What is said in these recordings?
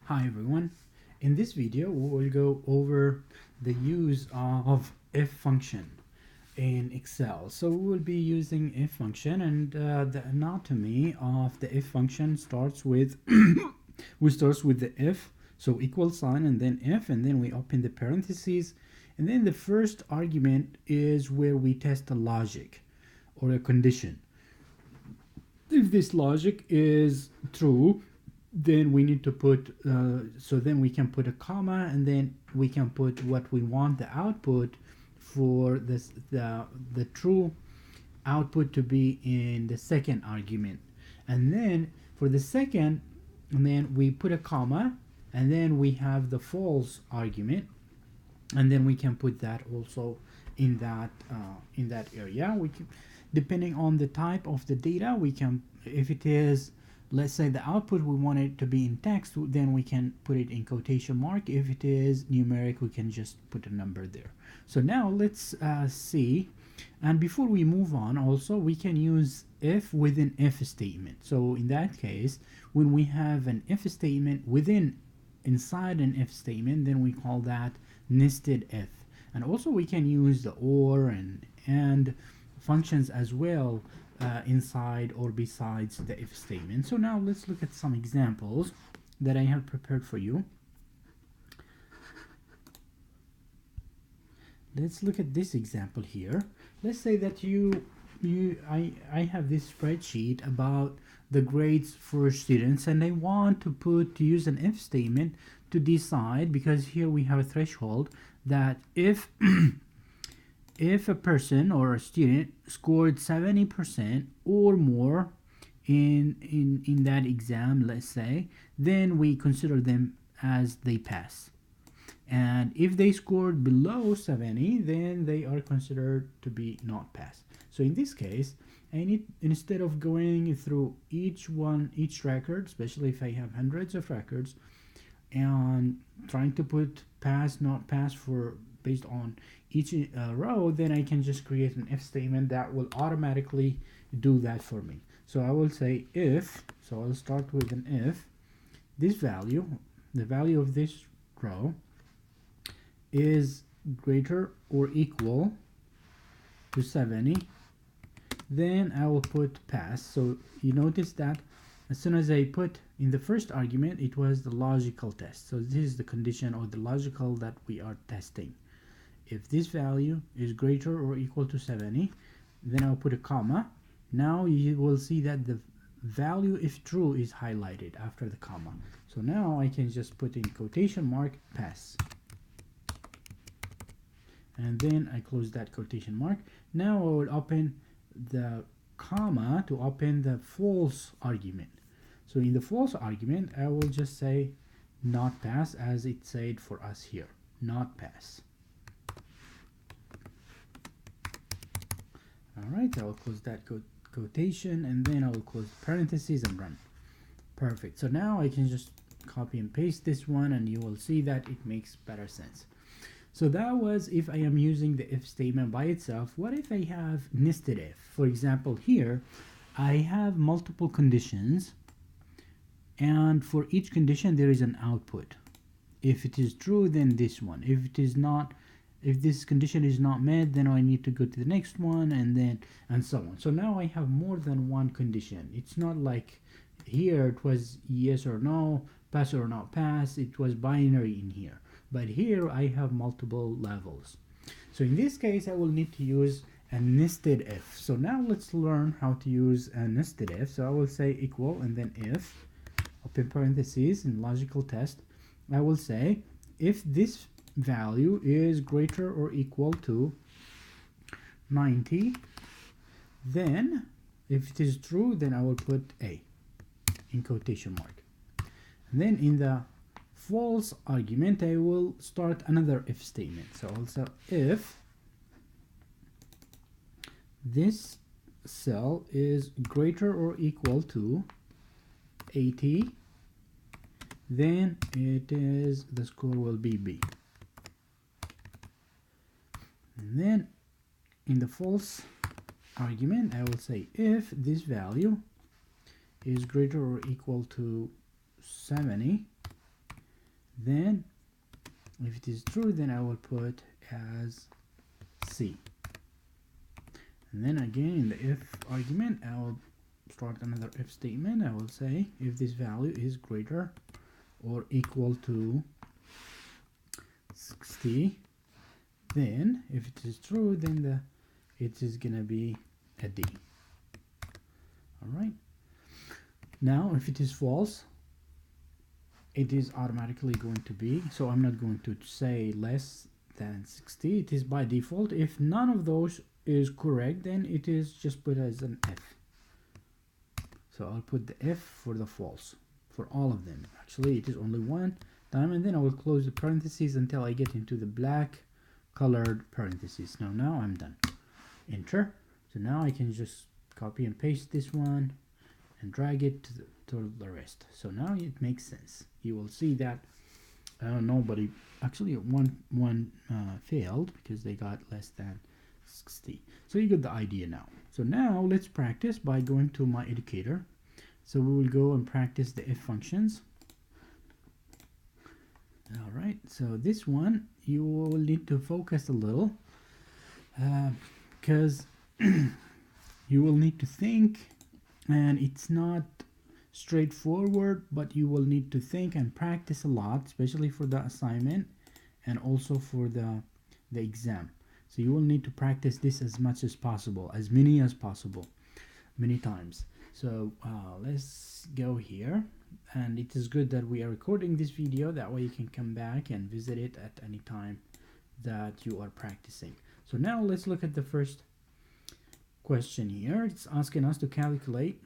Hi everyone. In this video we will go over the use of if function in Excel. So we will be using if function, and the anatomy of the if function starts with we starts with the if, so equal sign and then if, and then we open the parentheses, and then the first argument is where we test a logic or a condition. If this logic is true, then we need to put so then we can put a comma, and then we can put what we want the output for this the true output to be in the second argument, and then for the second, and then we put a comma, and then we have the false argument, and then we can put that also in that area. We can, depending on the type of the data, we can, if it is, let's say the output we want it to be in text, then we can put it in quotation mark. If it is numeric, we can just put a number there. So now let's see, and before we move on, also we can use if with an if statement. So in that case, when we have an if statement inside an if statement, then we call that nested if. And also we can use the or and functions as well inside or besides the if statement. So now let's look at some examples that I have prepared for you. Let's look at this example here. Let's say that I have this spreadsheet about the grades for students, and I want to use an if statement to decide, because here we have a threshold that if if a person or a student scored 70% or more in that exam, let's say, then we consider them as they pass. And if they scored below 70, then they are considered to be not pass. So in this case, I need, instead of going through each record, especially if I have hundreds of records, and trying to put pass, not pass for based on each row, then I can just create an if statement that will automatically do that for me. So I will say if, so I'll start with an if this value, the value of this row, is greater or equal to 70, then I will put pass. So you notice that as soon as I put in the first argument, it was the logical test. So this is the condition or the logical that we are testing. If this value is greater or equal to 70, then I'll put a comma. Now you will see that the value, if true, is highlighted after the comma. So now I can just put in quotation mark pass, and then I close that quotation mark. Now I will open the comma to open the false argument. So in the false argument, I will just say not pass, as it said for us here, not pass. Alright, I will close that quotation, and then I will close parentheses and run. Perfect. So now I can just copy and paste this one, and you will see that it makes better sense. So that was if I am using the if statement by itself. What if I have nested if? For example, here I have multiple conditions, and for each condition there is an output. If it is true, then this one. If it is not, if this condition is not met, then I need to go to the next one, and so on. So now I have more than one condition. It's not like here it was yes or no, pass or not pass. It was binary in here. But here I have multiple levels. So in this case, I will need to use a nested if. So now let's learn how to use a nested if. So I will say equal and then if, open parentheses, in logical test, I will say if this value is greater or equal to 90, then if it is true, then I will put A in quotation mark. And then in the false argument, I will start another if statement. So also if this cell is greater or equal to 80, then it is, the score will be B. And then in the false argument, I will say if this value is greater or equal to 70, then if it is true, then I will put as C. And then again in the if argument, I will start another if statement. I will say if this value is greater or equal to 60, then if it is true, then it is gonna be a D. All right. Now if it is false, it is automatically going to be, so I'm not going to say less than 60. It is by default. If none of those is correct, then it is just put as an F. So I'll put the F for the false for all of them. Actually, it is only one time, and then I will close the parentheses until I get into the black colored parentheses. Now I'm done. Enter. So now I can just copy and paste this one and drag it to the rest. So now it makes sense. You will see that nobody, actually one failed because they got less than 60. So you get the idea now. So now let's practice by going to my educator. So we will go and practice the if functions. All right, so this one you will need to focus a little because you will need to think, and it's not straightforward, but you will need to think and practice a lot, especially for the assignment and also for the exam. So you will need to practice this as much as possible, as many as possible, many times. So let's go here, and it is good that we are recording this video, that way you can come back and visit it at any time that you are practicing. So now let's look at the first question here. It's asking us to calculate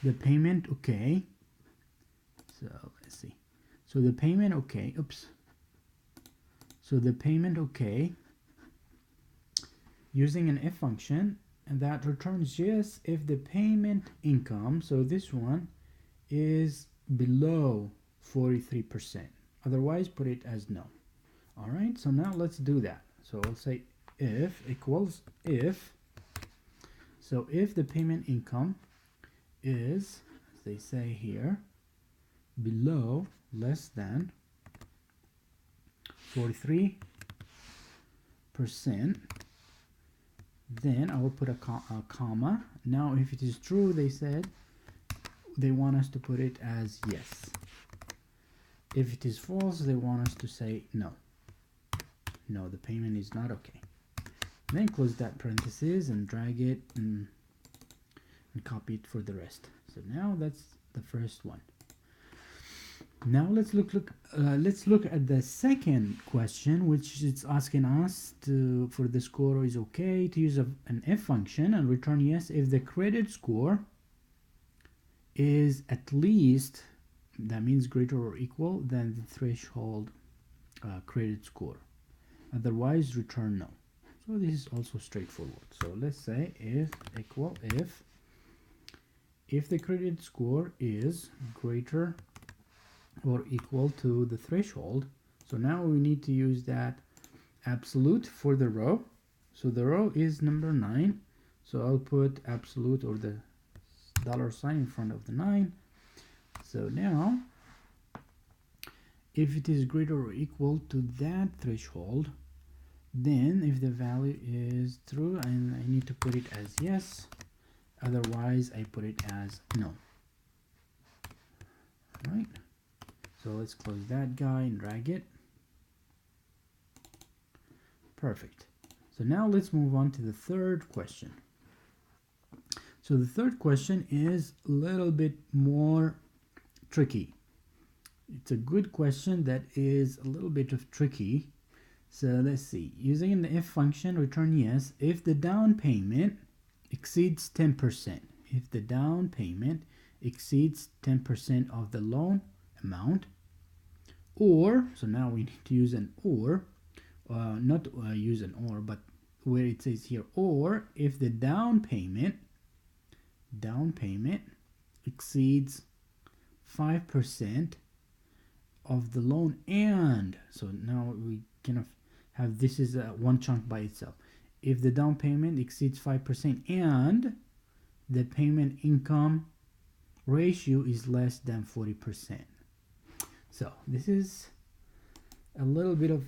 the payment. Okay, so let's see. So the payment okay, oops. So the payment okay using an if function, and that returns yes if the payment income, so this one, is below 43%. Otherwise put it as no. All right, so now let's do that. So I'll say if equals if. So if the payment income is, as they say here, below, less than 43%, then I will put a comma. Now if it is true, they said they want us to put it as yes. If it is false, they want us to say no. No, the payment is not okay. Then close that parenthesis and drag it and copy it for the rest. So now that's the first one. Now let's look at the second question, which is asking us to, for the score is okay to use an if function and return yes if the credit score is at least, that means greater or equal than the threshold credit score. Otherwise return no. So this is also straightforward. So let's say if equal if the credit score is greater or equal to the threshold. So now we need to use that absolute for the row. So the row is number 9. So I'll put absolute or the $sign in front of the 9. So now if it is greater or equal to that threshold, then if the value is true, and I need to put it as yes, otherwise I put it as no. All right, so let's close that guy and drag it. Perfect. So now let's move on to the third question. So the third question is a little bit more tricky. It's a good question that is a little bit of tricky. So let's see. Using the if function, return yes if the down payment exceeds 10%. If the down payment exceeds 10% of the loan amount, or, so now we need to use an or, not use an or, but where it says here, or if the down payment exceeds 5% of the loan, and so now we kind of have this is one chunk by itself. If the down payment exceeds 5% and the payment income ratio is less than 40%. So this is a little bit of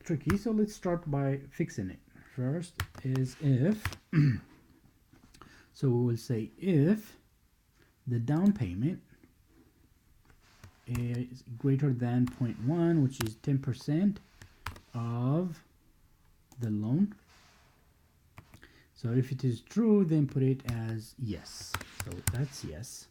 tricky, so let's start by fixing it. First is if so we will say if the down payment is greater than 0.1, which is 10% of the loan. So if it is true, then put it as yes. So that's yes.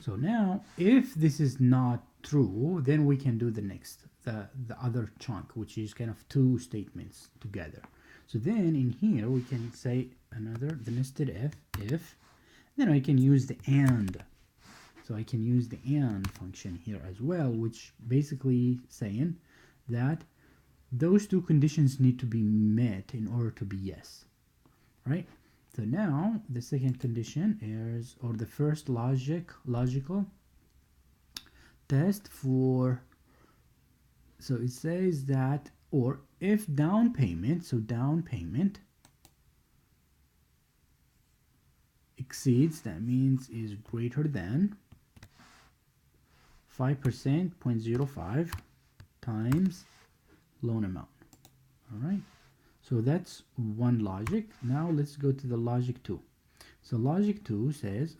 So now if this is not true, then we can do the next, the other chunk, which is kind of two statements together. So then in here we can say another, the nested if, then I can use the and. So I can use the and function here as well, which basically saying that those two conditions need to be met in order to be yes, right? So now the second condition is, or the first logical test for, so it says that, or if down payment, so down payment exceeds, that means is greater than 5%, 0.05 times loan amount. All right, so that's one logic. Now let's go to the logic 2. So logic 2 says,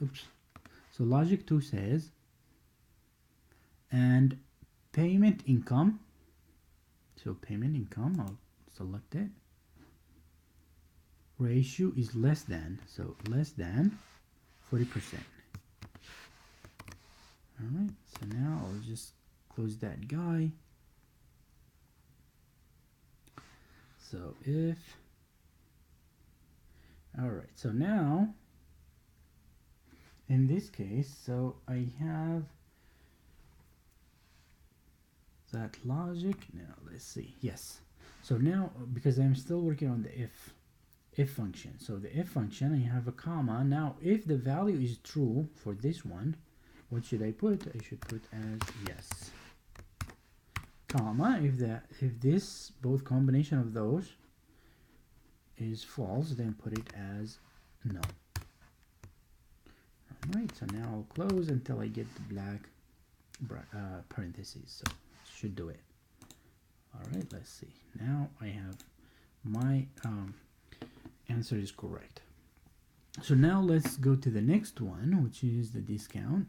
so logic 2 says, and payment income, so payment income, I'll select it, ratio is less than, so less than 40%. All right, so now I'll just close that guy. So if, all right, so now in this case, so I have that logic. Now let's see, yes. So now, because I'm still working on the if function, so the if function, I have a comma. Now if the value is true for this one, what should I put? I should put as yes, comma, if this both combination of those is false, then put it as no. Alright, so now I'll close until I get the black parentheses, so should do it. Alright, let's see. Now I have my answer is correct. So now let's go to the next one, which is the discount.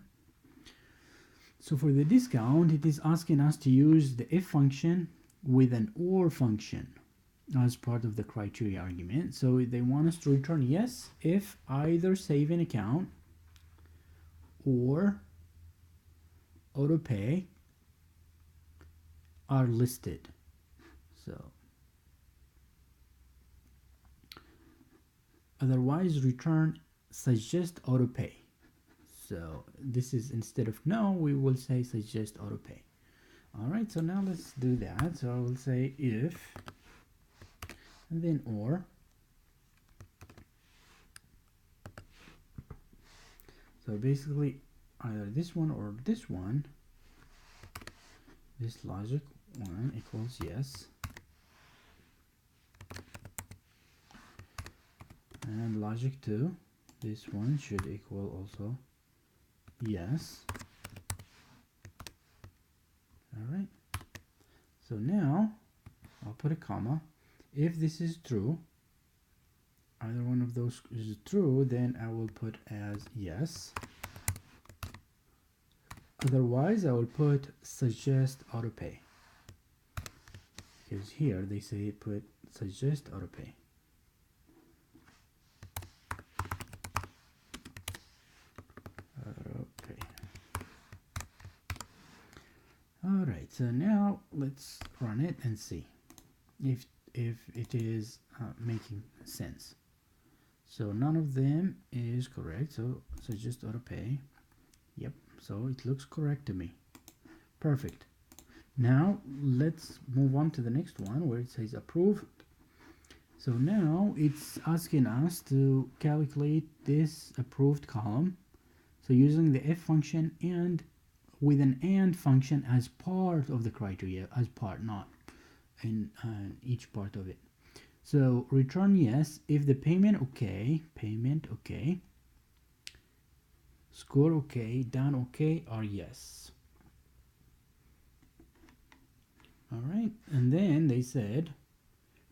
So for the discount, it is asking us to use the if function with an or function as part of the criteria argument. So they want us to return yes if either saving account or auto pay are listed. So otherwise return suggest auto pay. So this is, instead of no, we will say suggest auto pay. All right, so now let's do that. So I will say if, and then or. So basically either this one or this one, this logic one equals yes, and logic 2, this one should equal also yes. All right, so now I'll put a comma. If this is true, either one of those is true, then I will put as yes. Otherwise I will put suggest auto pay, because here they say put suggest auto pay. Alright, so now let's run it and see if it is making sense. So none of them is correct, so just auto pay. Yep, so it looks correct to me. Perfect. Now let's move on to the next one where it says approved. So now it's asking us to calculate this approved column, so using the if function and with an and function as part of the criteria, as part, not in each part of it. So return yes if the payment okay, score okay, done okay, or yes. All right, and then they said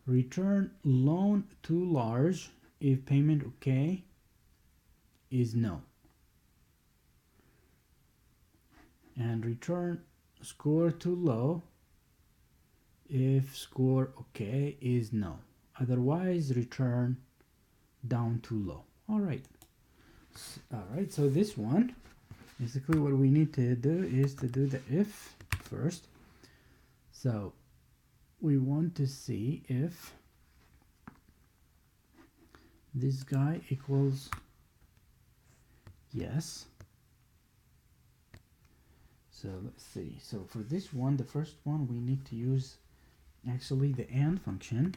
return loan too large if payment okay is no, and return score too low if score okay is no, otherwise return down too low. All right, so this one, basically what we need to do is to do the if first. So we want to see if this guy equals yes. So let's see. So for this one, the first one, we need to use actually the AND function.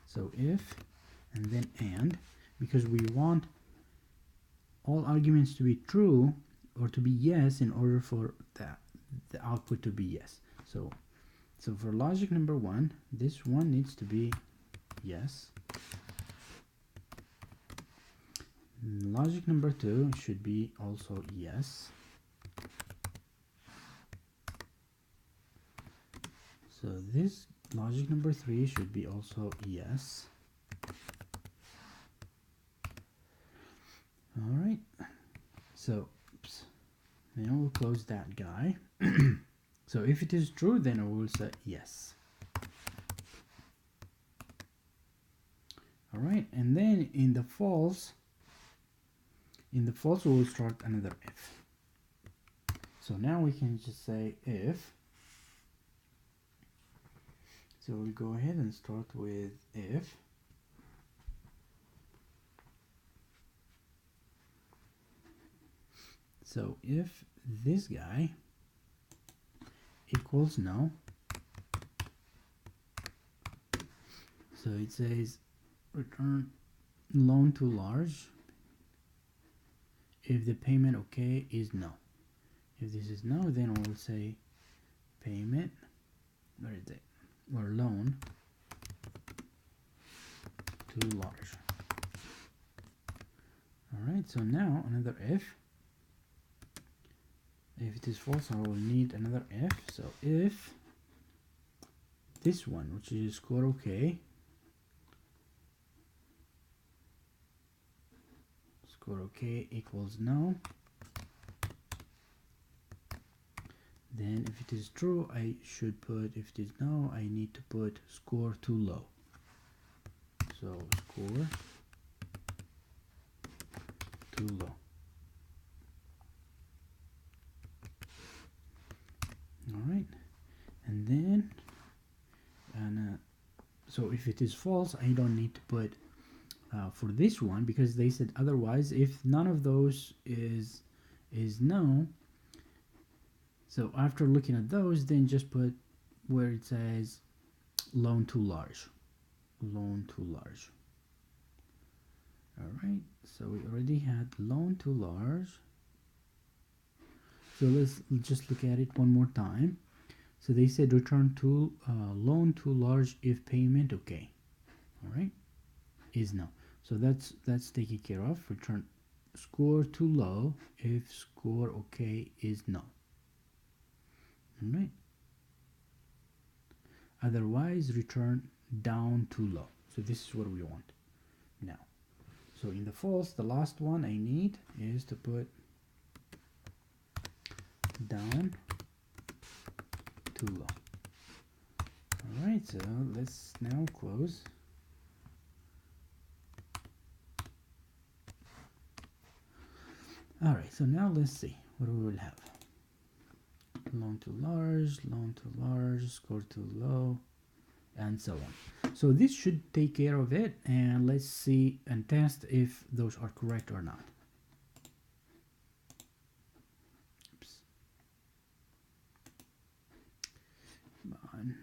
So if and then AND, because we want all arguments to be true or to be yes in order for the output to be yes. So for logic number one, this one needs to be yes. Logic number two should be also yes. So this logic number three should be also yes. All right. So then we'll close that guy. So if it is true, then I will say yes. All right, and then in the false we will start another if. So now we can just say if. So we'll go ahead and start with if. So if this guy equals no, so it says return loan too large if the payment okay is no. If this is no, then we'll say payment, where is it, or loan too large. All right, so now another if. If it is false, I will need another if. So if this one, which is score okay, score okay equals no, then if it is true, I should put, if it is no, I need to put score too low. So score too low. All right, and then so if it is false, I don't need to put for this one, because they said otherwise if none of those is no. So after looking at those, then just put where it says loan too large, loan too large. All right, so we already had loan too large. So let's just look at it one more time. So they said return to loan too large if payment okay. All right, is no. So that's taken care of. Return score too low if score okay is no. All right. Otherwise, return down too low. So this is what we want now. So in the false, the last one I need is to put down too low. All right, so let's now close. All right, so now let's see what we will have. Loan too large, score too low, and so on. So this should take care of it, and let's see and test if those are correct or not. Oops. Come on.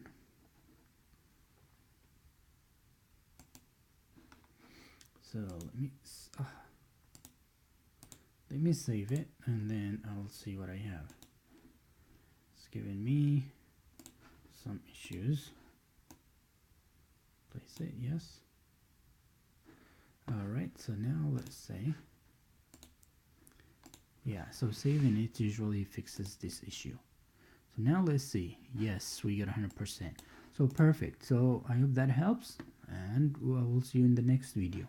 So let me save it, and then I'll see what I have. It's giving me some issues. Place it, yes. All right, so now let's say Yeah, so saving it usually fixes this issue. So now let's see. Yes, we got 100%. So perfect. So I hope that helps, and we'll see you in the next video.